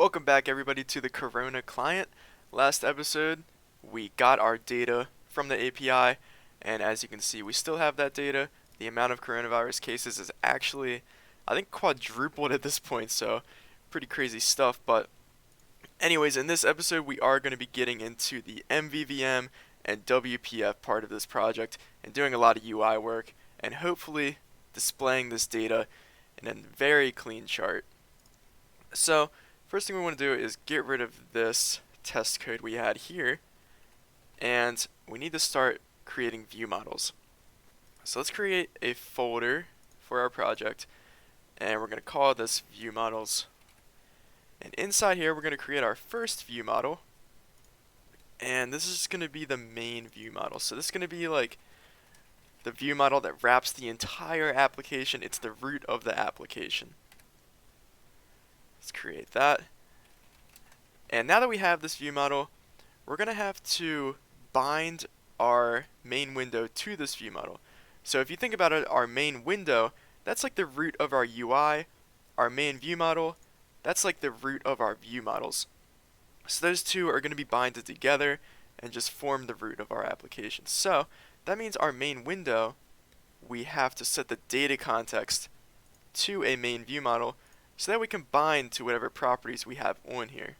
Welcome back everybody to the Corona client. Last episode we got our data from the API, and as you can see we still have that data. The amount of coronavirus cases is actually I think quadrupled at this point, so pretty crazy stuff. But anyways, in this episode we are going to be getting into the MVVM and WPF part of this project and doing a lot of UI work and hopefully displaying this data in a very clean chart. So first thing we want to do is get rid of this test code we had here, and we need to start creating view models. So let's create a folder for our project, and we're going to call this view models. And inside here we're going to create our first view model, and this is going to be the main view model. So this is going to be like the view model that wraps the entire application. It's the root of the application. Let's create that. And now that we have this view model, we're going to have to bind our main window to this view model. So if you think about it, our main window, that's like the root of our UI. Our main view model, that's like the root of our view models. So those two are going to be binded together and just form the root of our application. So that means our main window, we have to set the data context to a main view model so that we can bind to whatever properties we have on here.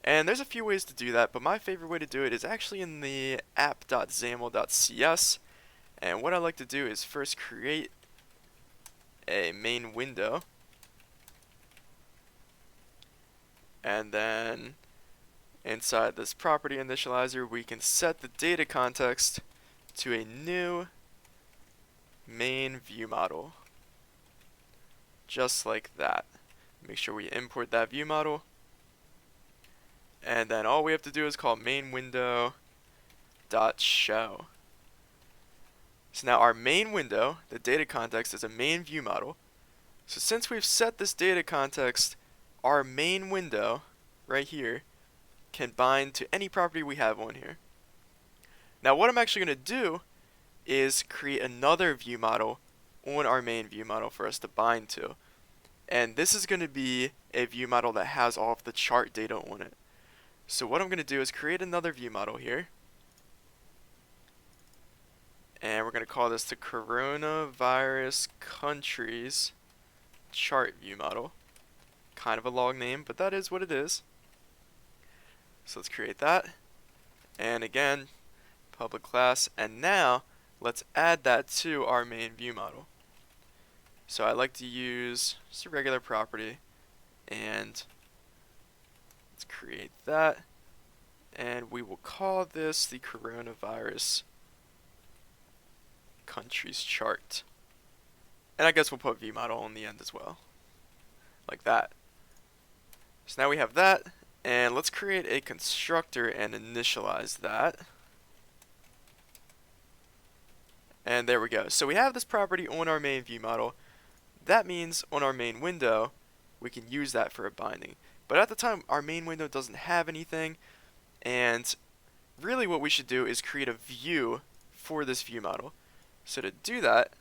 And there's a few ways to do that, but my favorite way to do it is actually in the app.xaml.cs. And what I like to do is first create a main window, and then inside this property initializer we can set the data context to a new main view model. Just like that. Make sure we import that view model, and then all we have to do is call main window dot show. So now our main window, the data context, is a main view model. So since we've set this data context, our main window right here can bind to any property we have on here. Now what I'm actually going to do is create another view model on our main view model for us to bind to. And this is going to be a view model that has all of the chart data on it. So what I'm going to do is create another view model here. And we're going to call this the coronavirus countries chart view model. Kind of a long name, but that is what it is. So let's create that. And again, public class. And now let's add that to our main view model. So I like to use just a regular property, and let's create that, and we will call this the coronavirus countries chart. And I guess we'll put view model on the end as well, like that. So now we have that, and let's create a constructor and initialize that. And there we go. So we have this property on our main view model. That means on our main window, we can use that for a binding. But at the time, our main window doesn't have anything, and really what we should do is create a view for this view model. So to do that,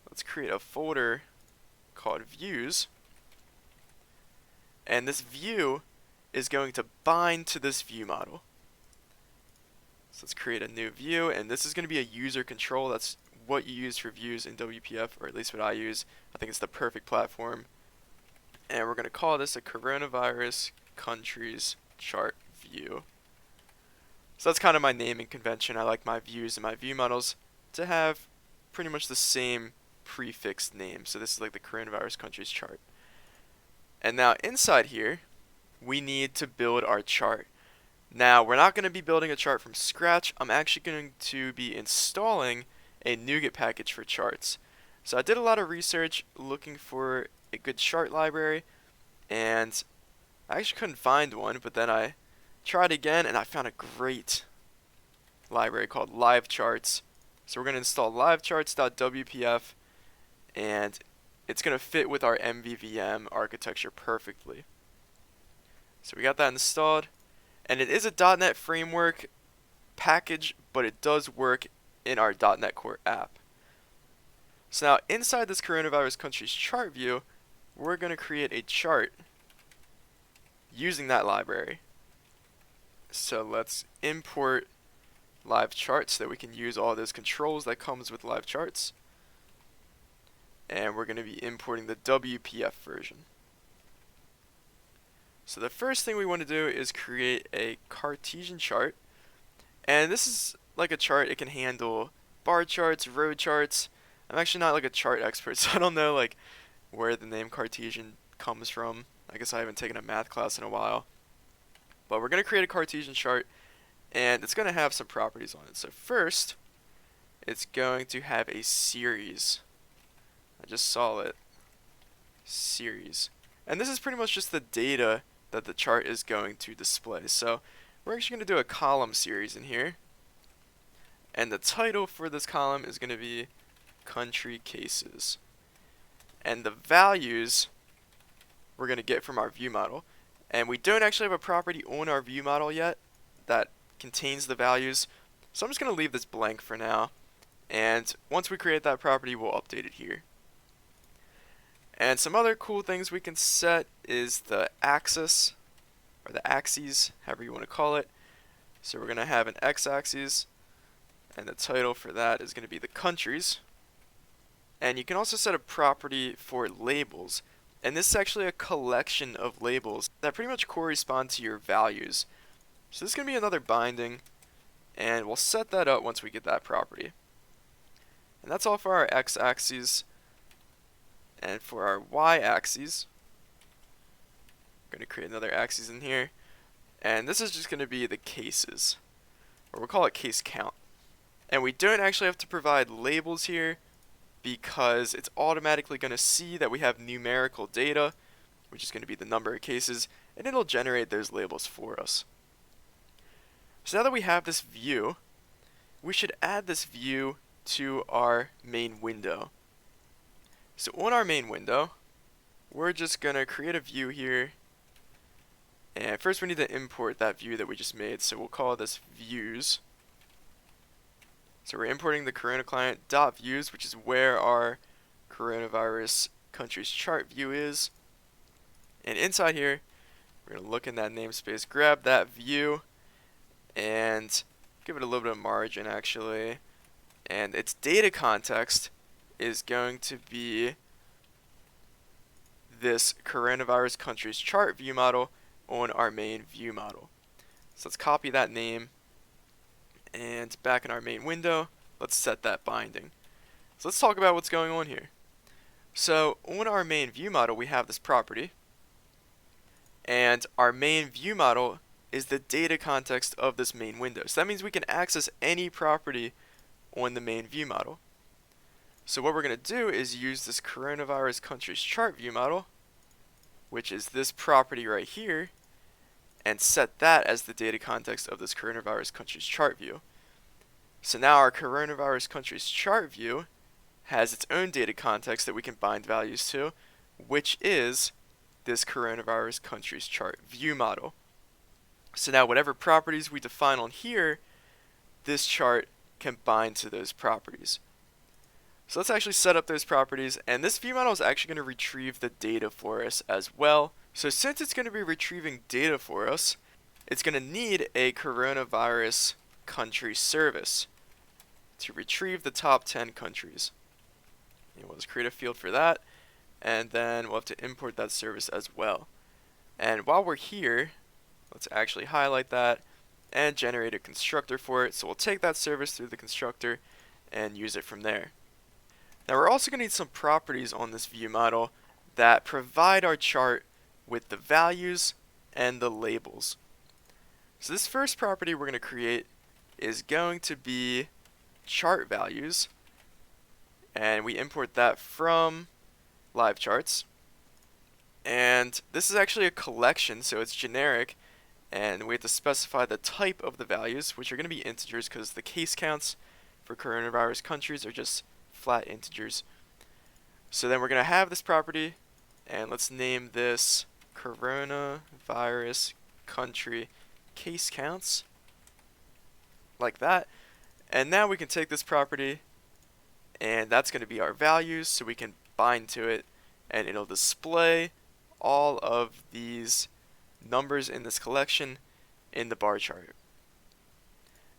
let's create a folder called views, and this view is going to bind to this view model. So let's create a new view, and this is going to be a user control. That's what you use for views in WPF, or at least what I use. I think it's the perfect platform. And we're going to call this a coronavirus countries chart view. So that's kind of my naming convention. I like my views and my view models to have pretty much the same prefixed name. So this is like the coronavirus countries chart. And now inside here, we need to build our chart. Now we're not going to be building a chart from scratch. I'm actually going to be installing a NuGet package for charts. So I did a lot of research looking for a good chart library, and I actually couldn't find one, but then I tried again and I found a great library called LiveCharts. So we're going to install LiveCharts.WPF, and it's going to fit with our MVVM architecture perfectly. So we got that installed, and it is a .NET framework package, but it does work in our .NET Core app. So now inside this coronavirus countries chart view, we're going to create a chart using that library. So let's import LiveCharts so that we can use all those controls that comes with LiveCharts. And we're going to be importing the WPF version. So the first thing we want to do is create a Cartesian chart. And this is like a chart. It can handle bar charts, row charts. I'm actually not like a chart expert, so I don't know like where the name Cartesian comes from. I guess I haven't taken a math class in a while. But we're going to create a Cartesian chart, and it's going to have some properties on it. So first, it's going to have a series. I just saw it. Series. And this is pretty much just the data that the chart is going to display. So we're actually going to do a column series in here. And the title for this column is going to be country cases. And the values we're going to get from our view model. And we don't actually have a property on our view model yet that contains the values. So I'm just going to leave this blank for now. And once we create that property, we'll update it here. And some other cool things we can set is the axis, or the axes, however you want to call it. So we're going to have an x-axis, and the title for that is going to be the countries. And you can also set a property for labels. And this is actually a collection of labels that pretty much correspond to your values. So this is going to be another binding, and we'll set that up once we get that property. And that's all for our x-axis. And for our y-axis, we're going to create another axis in here. And this is just going to be the cases, or we'll call it case count. And we don't actually have to provide labels here because it's automatically going to see that we have numerical data, which is going to be the number of cases, and it'll generate those labels for us. So now that we have this view, we should add this view to our main window. So on our main window, we're just going to create a view here. And first we need to import that view that we just made. So we'll call this views. So we're importing the Corona client .views, which is where our coronavirus countries chart view is. And inside here, we're going to look in that namespace, grab that view, and give it a little bit of margin actually. And its data context is going to be this coronavirus countries chart view model on our main view model. So let's copy that name, and back in our main window, let's set that binding. So let's talk about what's going on here. So on our main view model, we have this property, and our main view model is the data context of this main window. So that means we can access any property on the main view model. So what we're going to do is use this coronavirus countries chart view model, which is this property right here, and set that as the data context of this coronavirus countries chart view. So now our coronavirus countries chart view has its own data context that we can bind values to, which is this coronavirus countries chart view model. So now whatever properties we define on here, this chart can bind to those properties. So let's actually set up those properties, and this view model is actually going to retrieve the data for us as well. So since it's going to be retrieving data for us, it's going to need a coronavirus country service to retrieve the top 10 countries. And we'll just create a field for that, and then we'll have to import that service as well. And while we're here, let's actually highlight that and generate a constructor for it. So we'll take that service through the constructor and use it from there. Now we're also going to need some properties on this view model that provide our chart with the values and the labels. So this first property we're going to create is going to be chart values, and we import that from LiveCharts. And this is actually a collection, so it's generic, and we have to specify the type of the values, which are going to be integers because the case counts for coronavirus countries are just flat integers. So then we're going to have this property, and let's name this coronavirus country case counts, like that. And now we can take this property, and that's going to be our values, so we can bind to it, and it'll display all of these numbers in this collection in the bar chart.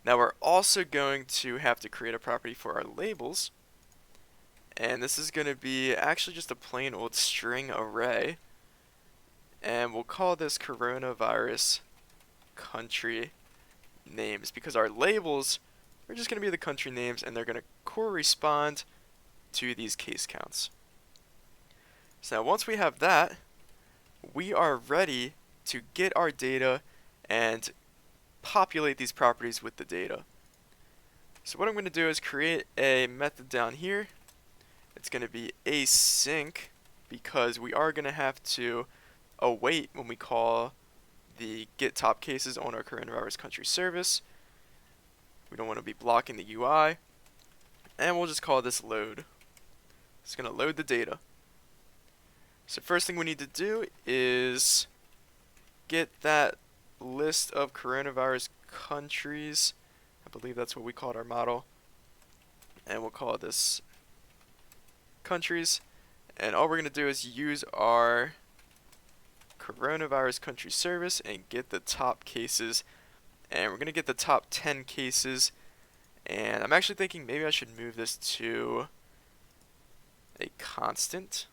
Now we're also going to have to create a property for our labels, and this is going to be actually just a plain old string array, and we'll call this coronavirus country names, because our labels are just going to be the country names and they're going to correspond to these case counts. So now once we have that, we are ready to get our data and populate these properties with the data. So what I'm going to do is create a method down here. It's going to be async, because we are going to have to await when we call the get top cases on our coronavirus country service. We don't want to be blocking the UI, and we'll just call this load. It's going to load the data. So first thing we need to do is get that list of coronavirus countries. I believe that's what we called our model, and we'll call this countries. And all we're going to do is use our coronavirus country service and get the top cases, and we're going to get the top 10 cases. And I'm actually thinking maybe I should move this to a constant.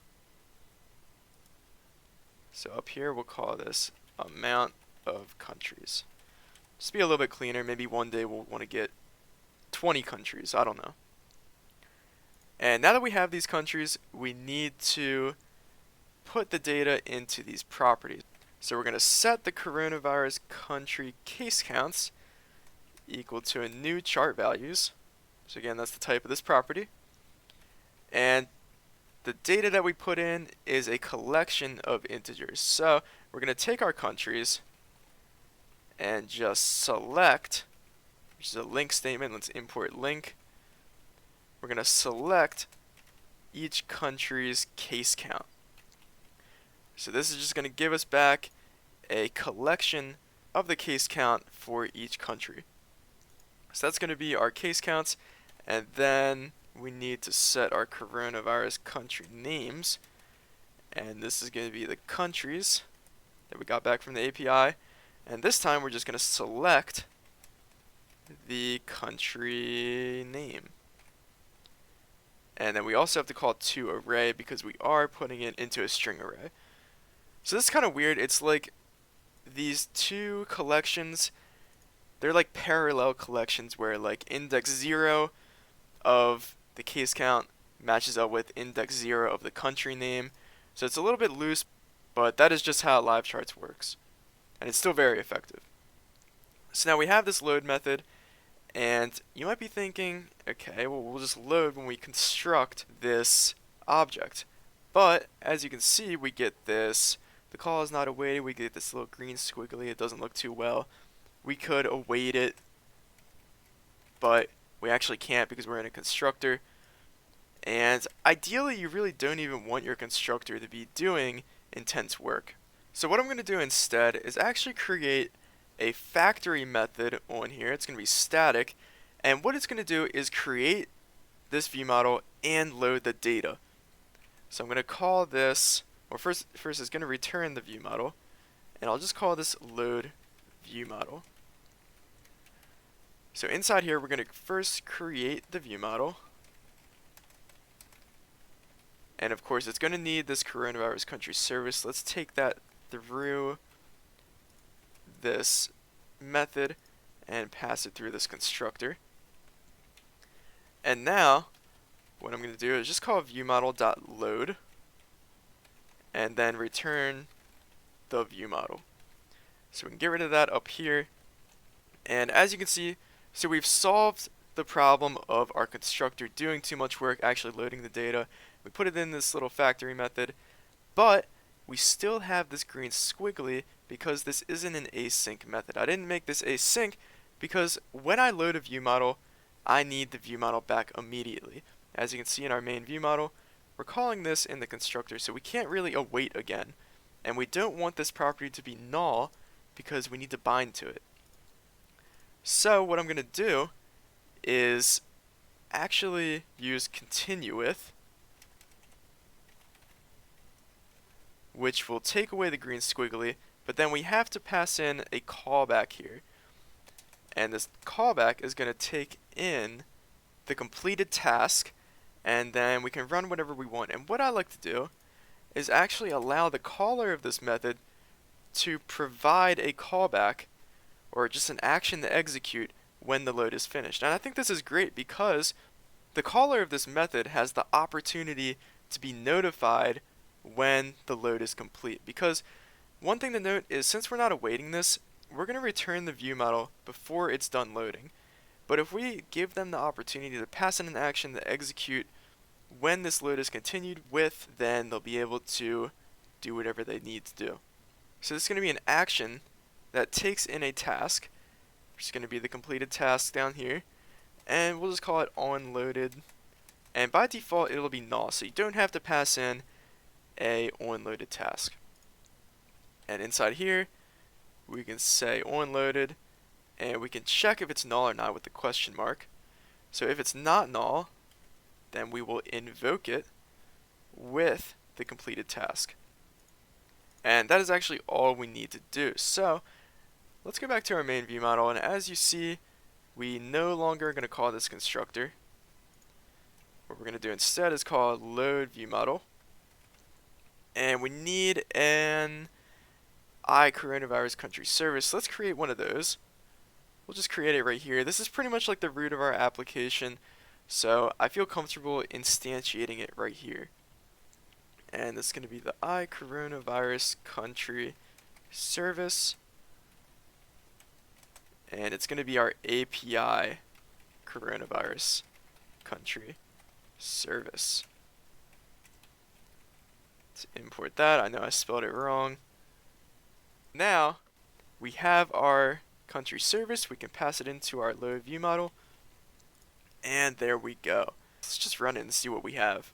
So up here we'll call this amount of countries. Just be a little bit cleaner. Maybe one day we'll want to get 20 countries, I don't know. And now that we have these countries, we need to put the data into these properties. So we're going to set the coronavirus country case counts equal to a new chart values. So again, that's the type of this property. And the data that we put in is a collection of integers. So we're going to take our countries and just select, which is a link statement. Let's import link. We're going to select each country's case count. So this is just going to give us back a collection of the case count for each country. So that's going to be our case counts, and then we need to set our coronavirus country names, and this is going to be the countries that we got back from the API, and this time we're just going to select the country name. And then we also have to call toArray because we are putting it into a string array. So this is kind of weird. It's like these two collections, they're like parallel collections where like index 0 of the case count matches up with index 0 of the country name. So it's a little bit loose, but that is just how LiveCharts works. And it's still very effective. So now we have this load method, and you might be thinking, okay, well, we'll just load when we construct this object. But as you can see, we get this, the call is not awaited, we get this little green squiggly, it doesn't look too well. We could await it, but we actually can't because we're in a constructor. And ideally, you really don't even want your constructor to be doing intense work. So what I'm going to do instead is actually create a factory method on here. It's going to be static, and what it's going to do is create this view model and load the data. So I'm going to call this, well, first it's going to return the view model, and I'll just call this load view model. So inside here, we're going to first create the view model, and of course it's going to need this coronavirus country service. Let's take that through this method and pass it through this constructor. And now what I'm going to do is just call viewModel.load and then return the view model. So we can get rid of that up here, and as you can see, so we've solved the problem of our constructor doing too much work actually loading the data. We put it in this little factory method, but we still have this green squiggly because this isn't an async method. I didn't make this async because when I load a view model, I need the view model back immediately. As you can see in our main view model, we're calling this in the constructor, so we can't really await again. And we don't want this property to be null because we need to bind to it. So what I'm going to do is actually use continuewith, which will take away the green squiggly, but then we have to pass in a callback here. And this callback is going to take in the completed task, and then we can run whatever we want. And what I like to do is actually allow the caller of this method to provide a callback or just an action to execute when the load is finished. And I think this is great because the caller of this method has the opportunity to be notified when the load is complete. Because one thing to note is, since we're not awaiting this, we're going to return the view model before it's done loading. But if we give them the opportunity to pass in an action to execute when this load is continued with, then they'll be able to do whatever they need to do. So this is going to be an action that takes in a task, which is going to be the completed task down here, and we'll just call it onloaded. And by default, it'll be null, so you don't have to pass in a onloaded task. And inside here, we can say onloaded, and we can check if it's null or not with the question mark. So if it's not null, then we will invoke it with the completed task. And that is actually all we need to do. So let's go back to our main view model, and as you see, we no longer are going to call this constructor. What we're going to do instead is call load view model, and we need an coronavirus country service. Let's create one of those. We'll just create it right here. This is pretty much like the root of our application, so I feel comfortable instantiating it right here. And this is going to be the coronavirus country service, and it's going to be our API coronavirus country service. Let's import that. I know I spelled it wrong. Now we have our country service. We can pass it into our load view model, and there we go. Let's just run it and see what we have.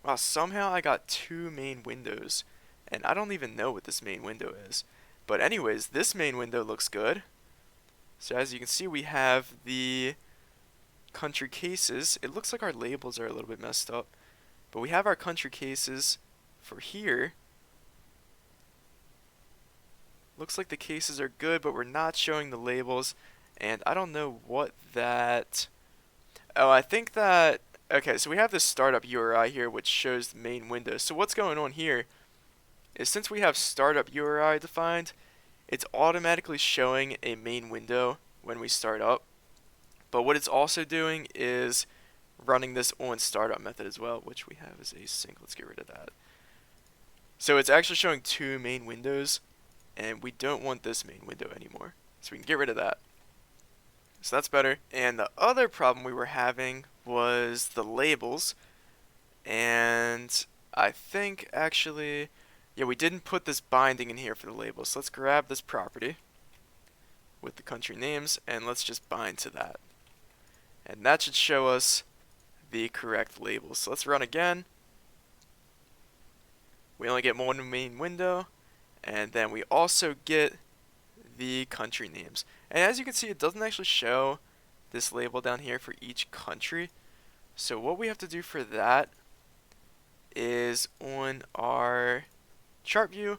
Wow, somehow I got two main windows, and I don't even know what this main window is. But anyways, this main window looks good. So as you can see, we have the country cases. It looks like our labels are a little bit messed up, but we have our country cases for here. Looks like the cases are good, but we're not showing the labels, and I don't know what that... Oh, I think that... Okay, so we have this startup URI here which shows the main window. So what's going on here is, since we have startup URI defined, it's automatically showing a main window when we start up. But what it's also doing is running this on startup method as well, which we have as async. Let's get rid of that. So it's actually showing two main windows, and we don't want this main window anymore. So we can get rid of that. So that's better. And the other problem we were having was the labels, and I think actually, yeah, we didn't put this binding in here for the labels. So let's grab this property with the country names, and let's just bind to that. And that should show us the correct labels. So let's run again. We only get one main window, and then we also get the country names. And as you can see, it doesn't actually show this label down here for each country. So what we have to do for that is, on our chart view,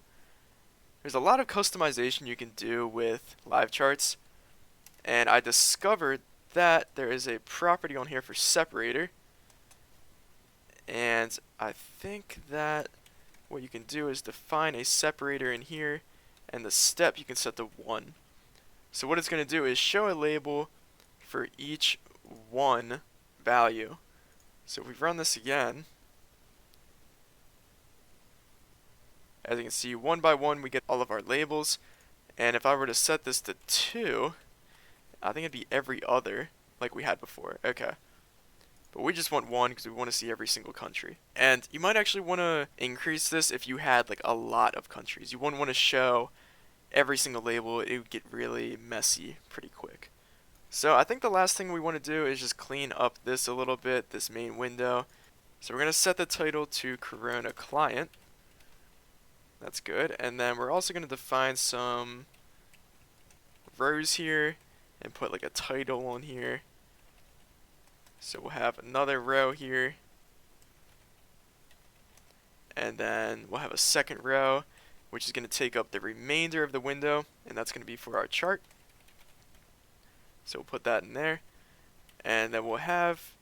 there's a lot of customization you can do with LiveCharts, and I discovered that there is a property on here for separator, and I think that what you can do is define a separator in here, and the step you can set to 1. So what it's going to do is show a label for each one value. So if we run this again, as you can see, one by one we get all of our labels, and if I were to set this to 2, I think it'd be every other like we had before. Okay. But we just want 1 because we want to see every single country. And you might actually want to increase this if you had like a lot of countries. You wouldn't want to show every single label. It would get really messy pretty quick. So I think the last thing we want to do is just clean up this a little bit, this main window. So we're going to set the title to Corona Client. That's good. And then we're also going to define some rows here and put like a title on here. So we'll have another row here. and then we'll have a second row which is going to take up the remainder of the window, and that's going to be for our chart. So we'll put that in there, and then we'll have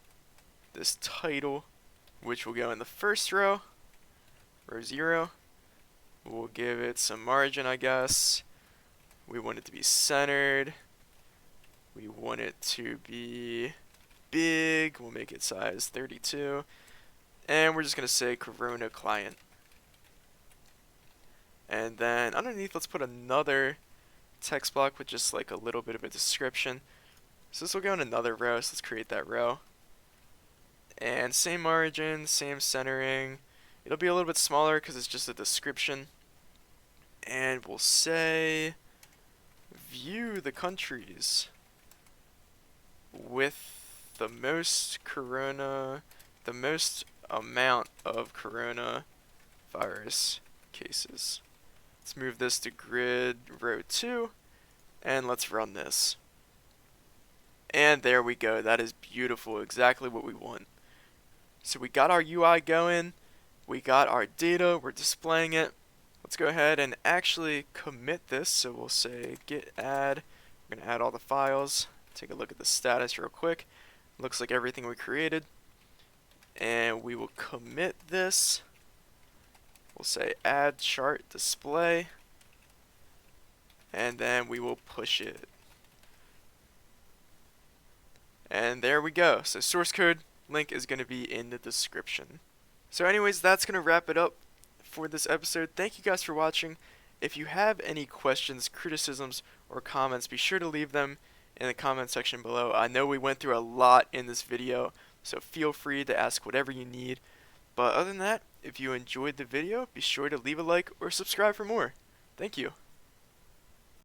this title which will go in the first row, row 0. We'll give it some margin, I guess. We want it to be centered. We want it to be big. We'll make it size 32. And we're just going to say Corona client. And then underneath, let's put another text block with just like a little bit of a description. So this will go in another row, so let's create that row. And same margin, same centering. It'll be a little bit smaller because it's just a description. And we'll say view the countries with the most amount of coronavirus cases. Let's move this to grid row 2, and let's run this. And there we go. That is beautiful. Exactly what we want. So we got our UI going. We got our data. We're displaying it. Let's go ahead and actually commit this. So we'll say git add. We're going to add all the files. Take a look at the status real quick. Looks like everything we created. And we will commit this. We'll say add chart display. And then we will push it. And there we go. So source code link is going to be in the description. So anyways, that's going to wrap it up for this episode. Thank you guys for watching. If you have any questions, criticisms, or comments, be sure to leave them in the comment section below. I know we went through a lot in this video, so feel free to ask whatever you need. But other than that, if you enjoyed the video, be sure to leave a like or subscribe for more. Thank you.